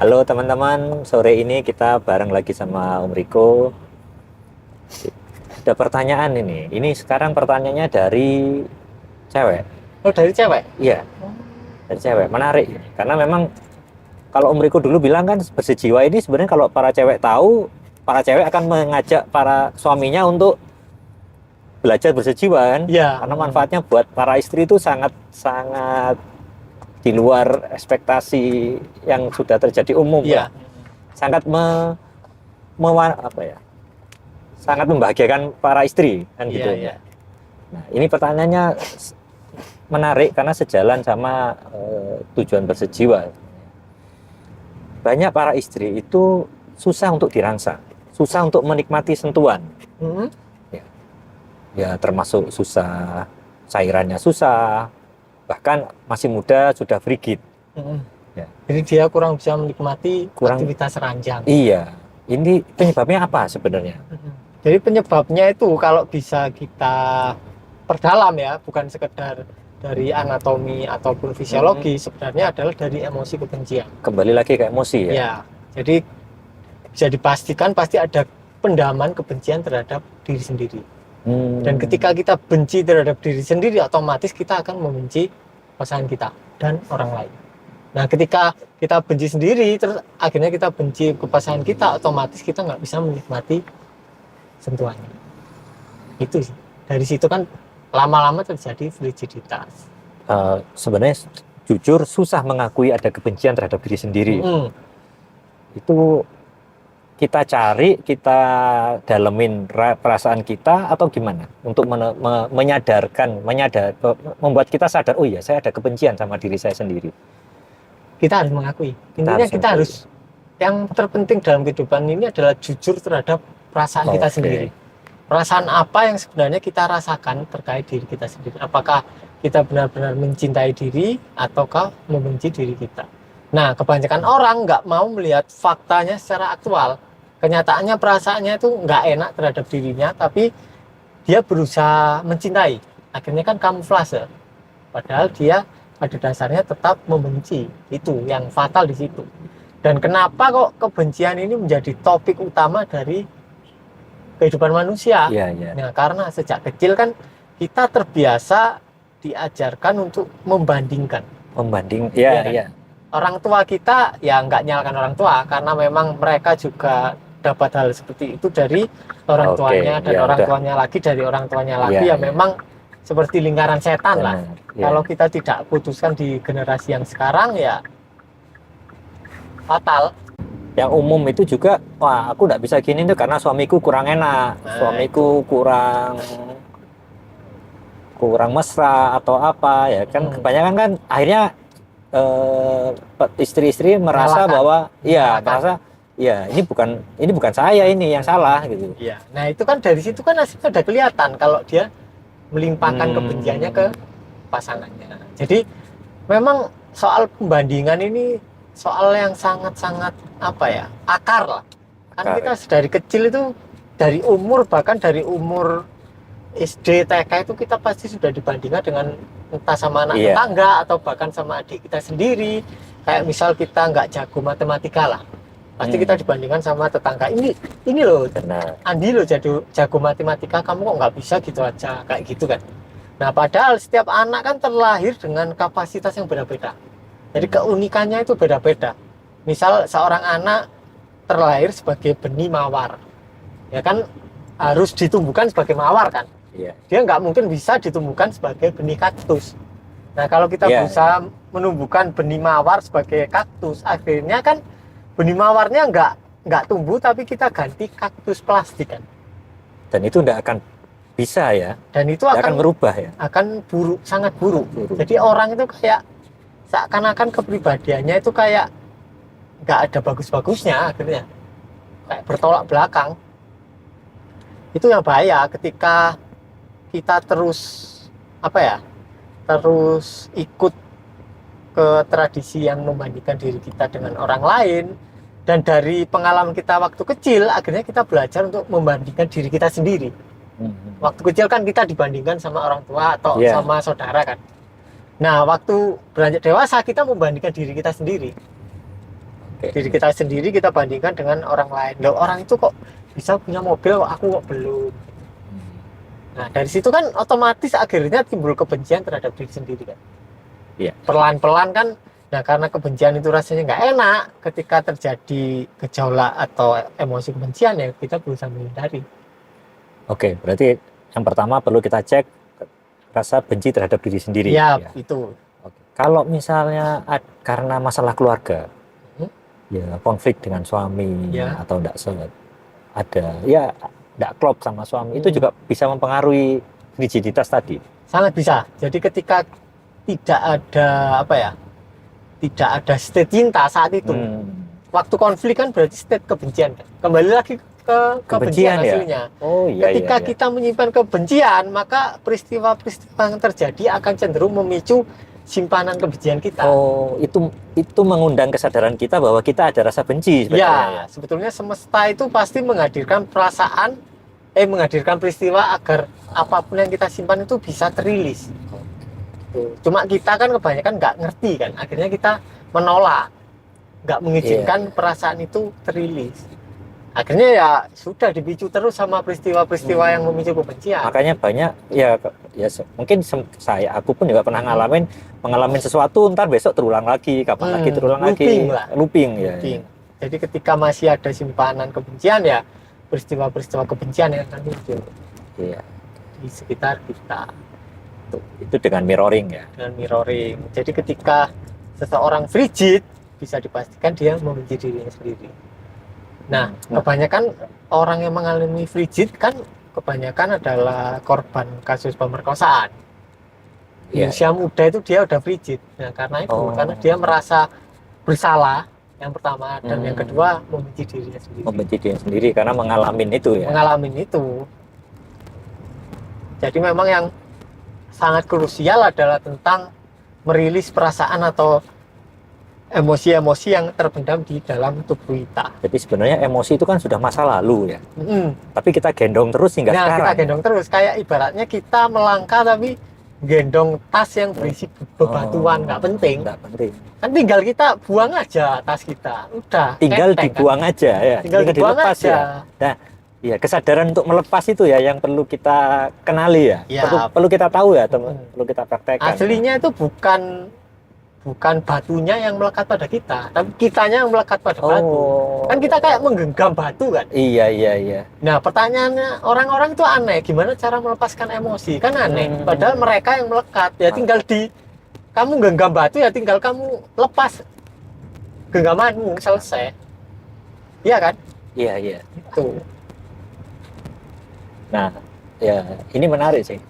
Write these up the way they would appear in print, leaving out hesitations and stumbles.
Halo teman-teman, sore ini kita bareng lagi sama Om Riko. Ada pertanyaan ini. Ini sekarang pertanyaannya dari cewek. Oh, dari cewek? Iya, dari cewek. Menarik. Karena memang kalau Om Riko dulu bilang kan bersejiwa ini sebenarnya kalau para cewek tahu, para cewek akan mengajak para suaminya untuk belajar bersejiwa kan. Iya. Karena manfaatnya buat para istri itu sangat di luar ekspektasi yang sudah terjadi umum. Iya. Sangat sangat membahagiakan para istri kan gitu. Iya. Nah, ini pertanyaannya menarik karena sejalan sama tujuan bersejiwa. Banyak para istri itu susah untuk dirangsang, susah untuk menikmati sentuhan. Ya termasuk susah, cairannya susah, bahkan masih muda sudah frigid. Ya. Jadi dia kurang bisa menikmati aktivitas ranjang. Iya, ini penyebabnya apa sebenarnya? Jadi penyebabnya itu kalau bisa kita perdalam ya, bukan sekedar dari anatomi ataupun fisiologi, sebenarnya adalah dari emosi kebencian. Kembali lagi ke emosi ya? Ya, jadi bisa dipastikan pasti ada pendaman kebencian terhadap diri sendiri. Dan ketika kita benci terhadap diri sendiri, otomatis kita akan membenci pasangan kita dan orang lain. Nah, ketika kita benci sendiri, terus akhirnya kita benci ke pasangan kita, otomatis kita nggak bisa menikmati sentuhannya. Itu sih. Dari situ kan lama-lama terjadi rigiditas. Sebenarnya jujur susah mengakui ada kebencian terhadap diri sendiri. Itu kita cari, kita dalemin perasaan kita atau gimana untuk membuat kita sadar, oh iya saya ada kebencian sama diri saya sendiri. Kita harus mengakui. Intinya kita harus, yang terpenting dalam kehidupan ini adalah jujur terhadap perasaan kita sendiri. Perasaan apa yang sebenarnya kita rasakan terkait diri kita sendiri. Apakah kita benar-benar mencintai diri ataukah membenci diri kita. Nah, kebanyakan orang nggak mau melihat faktanya secara aktual. Kenyataannya perasaannya itu nggak enak terhadap dirinya, tapi dia berusaha mencintai. Akhirnya kan kamuflase. Padahal dia pada dasarnya tetap membenci. Itu yang fatal di situ. Dan kenapa kok kebencian ini menjadi topik utama dari kehidupan manusia? Nah, karena sejak kecil kan kita terbiasa diajarkan untuk membandingkan. Iya. Orang tua kita ya nggak nyalakan orang tua karena memang mereka juga dapat hal seperti itu dari orang tuanya dan orang tuanya lagi dari orang tuanya lagi. Memang seperti lingkaran setan lah. Kalau kita tidak putuskan di generasi yang sekarang ya fatal. Yang umum itu juga, wah aku nggak bisa gini tuh karena suamiku kurang enak, suamiku kurang mesra atau apa ya kan. Kebanyakan kan akhirnya istri-istri merasa bahwa merasa ya ini bukan saya ini yang salah gitu. Iya. Nah, itu kan dari situ kan hasilnya udah kelihatan kalau dia melimpahkan kebenciannya ke pasangannya. Jadi memang soal pembandingan ini soal yang sangat-sangat akar lah. Kan kita dari kecil itu dari umur SD, TK itu kita pasti sudah dibandingkan dengan entah sama anak tetangga atau bahkan sama adik kita sendiri. Kayak misal kita nggak jago matematika lah, pasti kita dibandingkan sama tetangga. Ini loh, Andi loh jago matematika, kamu kok nggak bisa gitu aja, kayak gitu kan. Nah, padahal setiap anak kan terlahir dengan kapasitas yang beda-beda. Jadi keunikannya itu beda-beda. Misal seorang anak terlahir sebagai benih mawar, ya kan harus ditumbuhkan sebagai mawar kan. Dia nggak mungkin bisa ditumbuhkan sebagai benih kaktus. Nah, kalau kita berusaha menumbuhkan benih mawar sebagai kaktus, akhirnya kan benih mawarnya nggak tumbuh, tapi kita ganti kaktus plastik kan. Dan itu nggak akan bisa ya. Dan itu akan merubah ya. Akan buruk, sangat buruk. Jadi orang itu kayak seakan-akan kepribadiannya itu kayak nggak ada bagus-bagusnya akhirnya. Kayak bertolak belakang. Itu yang bahaya ketika kita terus ikut ke tradisi yang membandingkan diri kita dengan orang lain, dan dari pengalaman kita waktu kecil akhirnya kita belajar untuk membandingkan diri kita sendiri. Waktu kecil kan kita dibandingkan sama orang tua atau sama saudara kan. Nah, waktu beranjak dewasa kita membandingkan diri kita sendiri. Diri kita sendiri kita bandingkan dengan orang lain. Loh, orang itu kok bisa punya mobil, kok aku kok belum. Nah, dari situ kan otomatis akhirnya timbul kebencian terhadap diri sendiri kan. Iya. Pelan-pelan kan, nah karena kebencian itu rasanya nggak enak, ketika terjadi gejolak atau emosi kebencian ya kita berusaha menghindari. Oke, berarti yang pertama perlu kita cek rasa benci terhadap diri sendiri. Ya, Ya. itu. Oke. Kalau misalnya karena masalah keluarga, ya konflik dengan suami Ya. atau enggak ada ya enggak klop sama suami, itu juga bisa mempengaruhi rigiditas tadi. Sangat bisa. Jadi ketika tidak ada apa ya, tidak ada state cinta saat itu, waktu konflik kan berarti state kebencian kan. Kembali lagi ke kebencian ya? hasilnya. Oh iya. Ketika iya. kita menyimpan kebencian, maka peristiwa-peristiwa yang terjadi akan cenderung memicu simpanan kebencian kita. Oh, itu mengundang kesadaran kita bahwa kita ada rasa benci Ya, sebetulnya semesta itu pasti menghadirkan perasaan, menghadirkan peristiwa agar apapun yang kita simpan itu bisa terilis. Tuh. Cuma kita kan kebanyakan nggak ngerti kan, akhirnya kita menolak, nggak mengizinkan perasaan itu terilis. Akhirnya ya sudah dipicu terus sama peristiwa-peristiwa yang memicu kebencian. Makanya banyak ya mungkin aku pun juga pernah ngalamin sesuatu, ntar besok terulang lagi, kapan lagi terulang looping lagi, lah. looping ya. Looping. Jadi ketika masih ada simpanan kebencian ya peristiwa-peristiwa kebencian yang akan muncul Iya. di sekitar kita. Itu dengan mirroring ya. Dengan mirroring. Jadi ketika seseorang frigid bisa dipastikan dia membenci dirinya sendiri. Nah, kebanyakan orang yang mengalami frigid kan kebanyakan adalah korban kasus pemerkosaan. Di usia muda itu dia udah frigid. Nah, karena itu, karena dia merasa bersalah yang pertama, dan yang kedua membenci dirinya sendiri. Membenci dirinya sendiri karena mengalami itu ya. Mengalami itu. Jadi memang yang sangat krusial adalah tentang merilis perasaan atau emosi-emosi yang terpendam di dalam tubuh kita. Jadi sebenarnya emosi itu kan sudah masa lalu ya. Tapi kita gendong terus hingga sekarang. Kita gendong terus, kayak ibaratnya kita melangkah tapi gendong tas yang berisi bebatuan, nggak penting. Nggak penting. Kan tinggal kita buang aja tas kita, udah. Tinggal enteng, dibuang kan? aja ya. Tinggal dibuang dilepas aja. Ya. Nah, iya, kesadaran untuk melepas itu ya yang perlu kita kenali ya. Ya. Perlu kita tahu ya, teman. Perlu kita praktekkan. Aslinya itu bukan batunya yang melekat pada kita, tapi kitanya yang melekat pada batu. Kan kita kayak menggenggam batu kan. Iya. Nah, pertanyaannya orang-orang itu aneh, gimana cara melepaskan emosi? Kan aneh. Padahal mereka yang melekat. Ya tinggal kamu genggam batu, ya tinggal kamu lepas genggamanmu, selesai. Iya kan? Iya. Itu. Nah, ya ini menarik sih.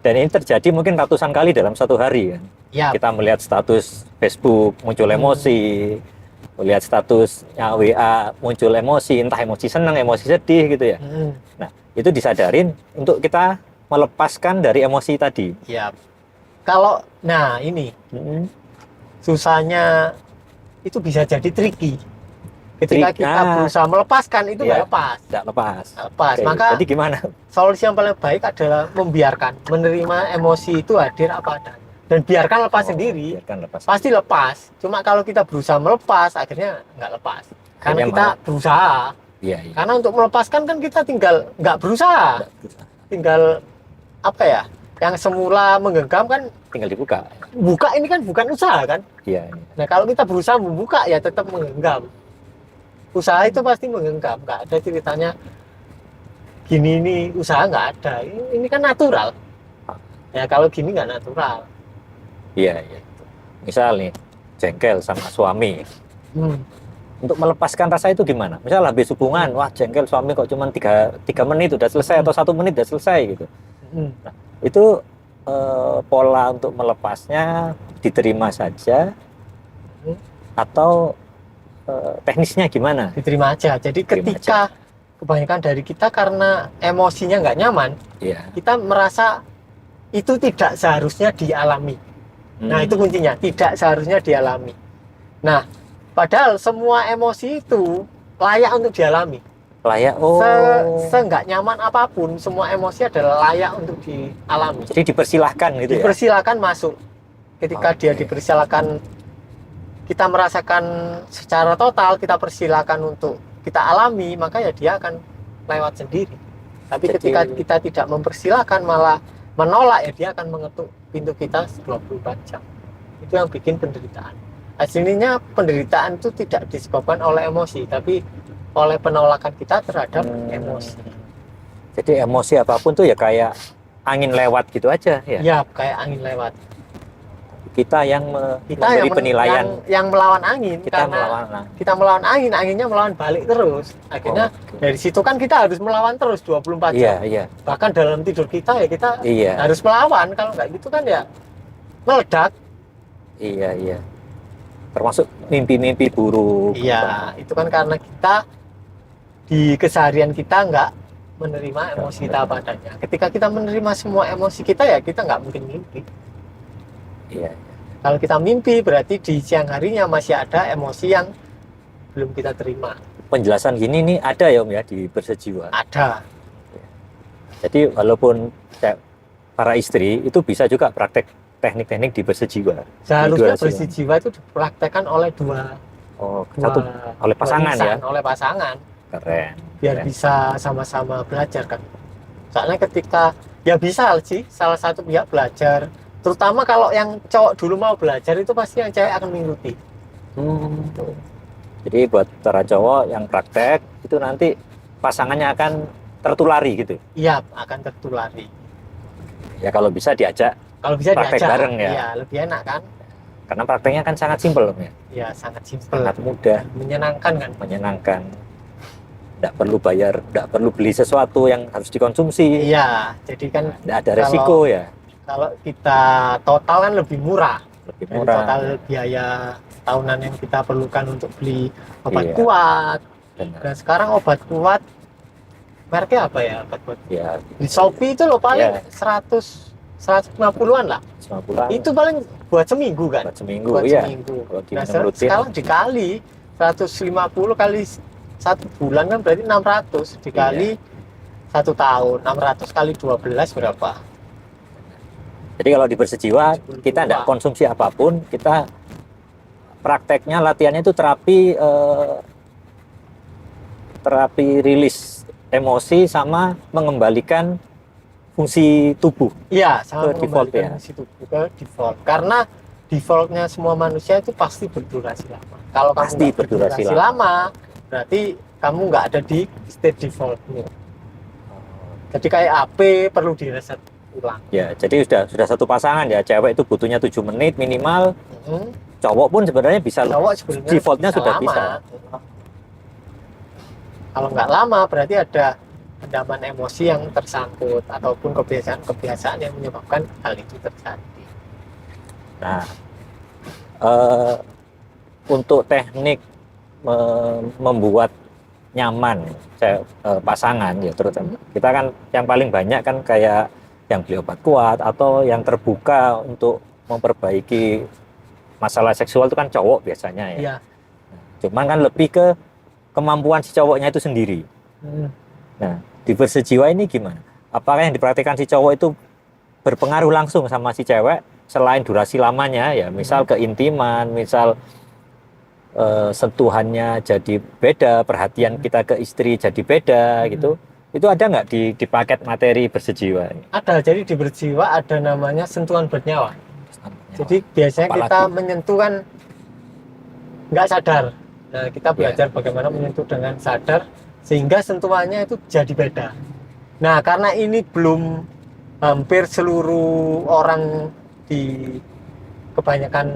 Dan ini terjadi mungkin ratusan kali dalam satu hari kan. Ya. Kita melihat status Facebook muncul emosi, melihat statusnya WA muncul emosi, entah emosi senang, emosi sedih gitu ya. Nah, itu disadarin untuk kita melepaskan dari emosi tadi. Ya. Nah ini susahnya itu bisa jadi tricky. Ketika kita berusaha melepaskan itu nggak lepas. Nggak lepas. Oke, maka jadi gimana? Solusi yang paling baik adalah membiarkan, menerima emosi itu hadir apa adanya. Dan biarkan lepas sendiri, pasti lepas. Cuma kalau kita berusaha melepas, akhirnya nggak lepas. Karena kita berusaha. Iya. Karena untuk melepaskan kan kita tinggal nggak berusaha. Tinggal apa ya? Yang semula menggenggam kan tinggal dibuka. Buka ini kan bukan usaha kan? Iya. Nah kalau kita berusaha membuka ya tetap menggenggam. Usaha itu pasti menggenggam. Nggak ada ceritanya gini ini usaha, nggak ada. Ini kan natural. Ya kalau gini nggak natural. Iya. Misal nih jengkel sama suami. Untuk melepaskan rasa itu gimana? Misal habis hubungan, wah jengkel suami kok cuma 3 menit udah selesai atau 1 menit udah selesai gitu. Nah, itu pola untuk melepasnya diterima saja atau teknisnya gimana? Diterima aja. Jadi ketika kebanyakan dari kita karena emosinya nggak nyaman, kita merasa itu tidak seharusnya dialami. Nah itu kuncinya, tidak seharusnya dialami. Nah padahal semua emosi itu layak untuk dialami. Layak, nggak nyaman apapun, semua emosi adalah layak untuk dialami. Jadi dipersilahkan gitu dipersilahkan masuk. Ketika dia dipersilahkan kita merasakan secara total, kita persilakan untuk kita alami, maka ya dia akan lewat sendiri. Tapi Jadi- ketika kita tidak mempersilakan, malah menolak, ya dia akan mengetuk pintu kita 24 jam. Itu yang bikin penderitaan. Aslinya penderitaan itu tidak disebabkan oleh emosi, tapi oleh penolakan kita terhadap emosi. Jadi emosi apapun tuh ya kayak angin lewat gitu aja ya. Ya, kayak angin lewat. Kita yang Kita memberi yang penilaian, yang melawan angin, kita karena melawan. kita melawan angin, anginnya melawan balik terus. Akhirnya Oke. dari situ kan kita harus melawan terus 24 Iya, jam. iya. Bahkan dalam tidur kita ya kita Iya. harus melawan. Kalau nggak gitu kan ya meledak. Iya, iya. Termasuk mimpi-mimpi buruk. Iya, itu kan karena kita di keseharian kita nggak menerima emosi kita apa adanya. Ketika kita menerima semua emosi kita, ya kita nggak mungkin mimpi. Iya. Kalau kita mimpi berarti di siang harinya masih ada emosi yang belum kita terima. Penjelasan gini nih ada ya Om ya di Bersejiwa. Ada. Jadi walaupun para istri itu bisa juga praktek teknik-teknik di Bersejiwa. Seharusnya Durasi bersejiwa itu dipraktekkan oleh dua satu oleh dua pasangan ya. insan, oleh pasangan, Keren. biar Keren. bisa sama-sama belajar kan. Soalnya ketika ya bisa sih salah satu pihak belajar, terutama kalau yang cowok dulu mau belajar itu pasti yang cewek akan mengikuti. Jadi buat para cowok yang praktek itu nanti pasangannya akan tertulari gitu. Iya, akan tertulari. Ya kalau bisa diajak, Kalau bisa Praktek diajak, bareng ya. iya, lebih enak kan? karena prakteknya kan sangat simpel Om ya. Ya sangat simpel, Sangat mudah, menyenangkan kan? menyenangkan. Tidak perlu bayar, tidak perlu beli sesuatu yang harus dikonsumsi. Iya, jadi kan Tidak ada resiko ya. kalau kita total kan lebih murah. Lebih Dari murah. total biaya tahunan yang kita perlukan untuk beli obat Iya. kuat. Benar. Dan sekarang obat kuat mereknya apa ya, obat kuat Ya, di Shopee itu loh paling Iya. 150-an lah. 50-an Itu paling buat seminggu kan? buat seminggu Buat ya. seminggu. Kalau Nah, diminum rutin. sekarang dikali 150 kali 1 bulan kan berarti 600 dikali Iya. 1 tahun. 600 kali 12 berapa? Jadi kalau di Bersejiwa 72. kita tidak konsumsi apapun, kita prakteknya latihannya itu terapi rilis emosi sama mengembalikan fungsi tubuh. Iya, sama Ke default mengembalikan ya? fungsi tubuh ke default. Karena defaultnya semua manusia itu pasti berdurasi lama. Kalau kamu Pasti nggak berdurasi lama, berarti kamu nggak ada di state defaultnya. Jadi kayak HP perlu direset ulang. Ya, jadi sudah satu pasangan ya, cewek itu butuhnya 7 menit minimal, Hmm. cowok pun sebenarnya bisa Cowok sebenarnya defaultnya sudah lama. bisa. Kalau nggak lama berarti ada endaman emosi yang tersangkut ataupun kebiasaan-kebiasaan yang menyebabkan hal itu terjadi. Nah, untuk teknik membuat nyaman pasangan ya, terutama kita kan yang paling banyak kan kayak yang beli obat kuat atau yang terbuka untuk memperbaiki masalah seksual itu kan cowok biasanya ya. Iya. Cuman kan lebih ke kemampuan si cowoknya itu sendiri. Hmm. Nah, di Bersejiwa ini gimana? Apakah yang diperhatikan si cowok itu berpengaruh langsung sama si cewek selain durasi lamanya ya, misal keintiman, misal sentuhannya jadi beda, perhatian kita ke istri jadi beda gitu. Itu ada nggak di paket materi Bersejiwa ini? Ada, jadi di Berjiwa ada namanya sentuhan bernyawa. Jadi biasanya Apalagi? kita menyentuh kan nggak sadar. Nah, kita belajar bagaimana menyentuh dengan sadar sehingga sentuhannya itu jadi beda. Nah, karena ini belum hampir seluruh orang di kebanyakan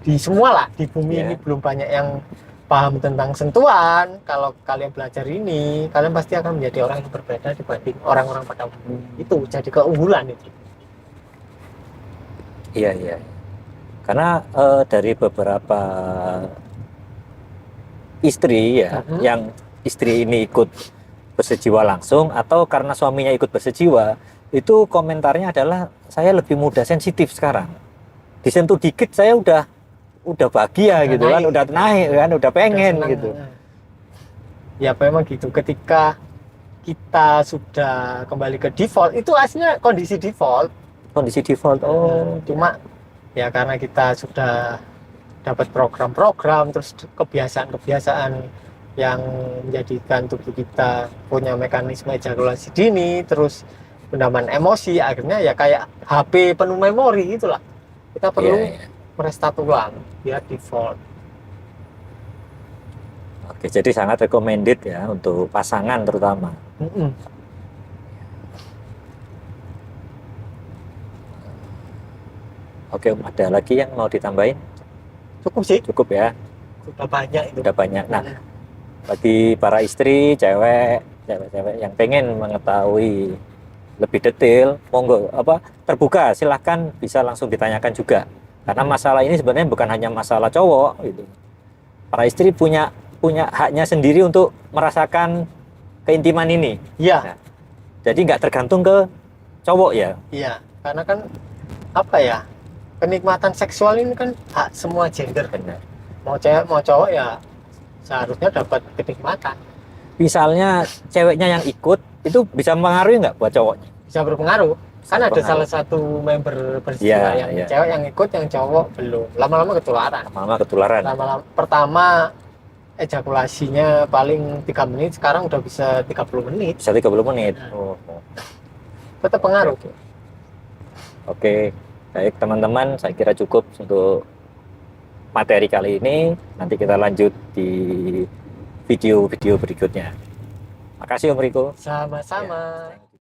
di semua lah di bumi Ya. ini belum banyak yang paham tentang sentuhan. Kalau kalian belajar ini, kalian pasti akan menjadi orang yang berbeda dibanding orang-orang pada umumnya. Itu jadi keunggulan itu. Iya, iya. Karena dari beberapa istri ya, yang istri ini ikut Bersejiwa langsung atau karena suaminya ikut Bersejiwa, itu komentarnya adalah saya lebih mudah sensitif sekarang. Disentuh dikit saya udah bahagia Udah gitu kan, naik. udah naik kan, udah pengen Senang. gitu. Ya memang gitu. Ketika kita sudah kembali ke default, itu aslinya kondisi default. Kondisi default. Oh, Cuma ya karena kita sudah dapat program-program, terus kebiasaan-kebiasaan yang menjadikan tubuh kita punya mekanisme ejakulasi dini, terus pendaman emosi, akhirnya ya kayak HP penuh memori itulah. Kita perlu Iya, iya. merestart ulang biar default. Oke, jadi sangat recommended ya untuk pasangan terutama. Mm-mm. Oke, Om, ada lagi yang mau ditambahin? Cukup sih, Cukup ya, sudah banyak itu. udah banyak. Nah, bagi para istri, cewek-cewek yang pengen mengetahui lebih detail, monggo terbuka, silahkan bisa langsung ditanyakan juga. Karena masalah ini sebenarnya bukan hanya masalah cowok gitu. Para istri punya haknya sendiri untuk merasakan keintiman ini. Iya, Jadi nggak tergantung ke cowok ya. iya, karena kan apa ya, kenikmatan seksual ini kan hak semua gender. Benar. Mau cewek mau cowok ya seharusnya dapat kenikmatan. Misalnya ceweknya yang ikut itu bisa mempengaruhi nggak buat cowoknya? Bisa berpengaruh. Kan ada berpengaruh. salah satu member peristiwa Iya, yang iya. cewek yang ikut, yang cowok belum. Lama-lama ketularan. Lama ketularan. Lama-lama pertama ejakulasinya paling 3 menit, sekarang udah bisa 30 menit. Bisa 30 menit. Oh. Tetap pengaruh. Oke, baik teman-teman, saya kira cukup untuk materi kali ini. Nanti kita lanjut di video-video berikutnya. Makasih Om Riko. Sama-sama.